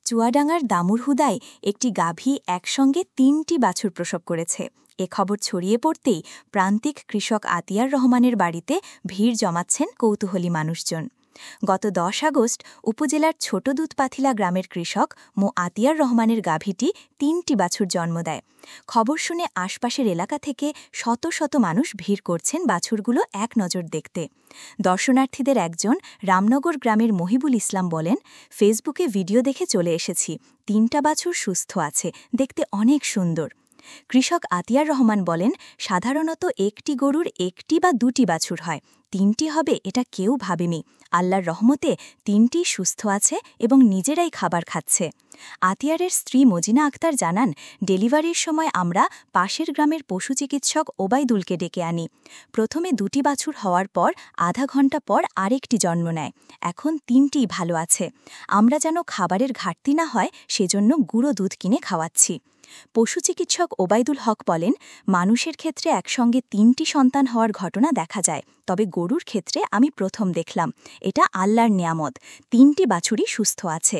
চুয়াডাঙ্গার দামুরহুদায় একটি গাভী একসঙ্গে ৩টি বাছুর প্রসব করেছে। এ খবর ছড়িয়ে পড়তেই প্রান্তিক কৃষক আতিয়ার রহমানের বাড়িতে ভিড় জমাচ্ছেন কৌতূহলী মানুষজন। গত ১০ আগস্ট উপজেলার ছোট দুধপাথিলা গ্রামের কৃষক মো আতিয়ার রহমানের গাভীটি ৩টি বাছুর জন্ম দেয়। খবর শুনে আশপাশের এলাকা থেকে শত শত মানুষ ভিড় করছেন বাছুরগুলো এক নজর দেখতে। দর্শনার্থীদের একজন রামনগর গ্রামের মহিবুল ইসলাম বলেন, ফেসবুকে ভিডিও দেখে চলে এসেছি, ৩টা বাছুর সুস্থ আছে, দেখতে অনেক সুন্দর। কৃষক আতিয়ার রহমান বলেন, সাধারণত একটি গরুর একটি বা দুটি বাছুর হয়, ৩টি হবে এটা কেউ ভাবেনি। আল্লাহর রহমতে ৩টি সুস্থ আছে এবং নিজেরাই খাবার খাচ্ছে। আতিয়ারের স্ত্রী মজিনা আক্তার জানান, ডেলিভারির সময় আমরা পাশের গ্রামের পশু চিকিৎসক ওবায়দুলকে ডেকে আনি। প্রথমে ২টি বাছুর হওয়ার পর আধা ঘণ্টা পর আরেকটি জন্ম নেয়। এখন ৩টিই ভালো আছে। আমরা যেন খাবারের ঘাটতি না হয় সেজন্য গুঁড়ো দুধ কিনে খাওয়াচ্ছি। পশু চিকিৎসক ওবায়দুল হক বলেন, মানুষের ক্ষেত্রে একসঙ্গে ৩টি সন্তান হওয়ার ঘটনা দেখা যায়, তবে গরুর ক্ষেত্রে আমি প্রথম দেখলাম। এটা আল্লাহর নিয়ামত, ৩টি বাছুরই সুস্থ আছে।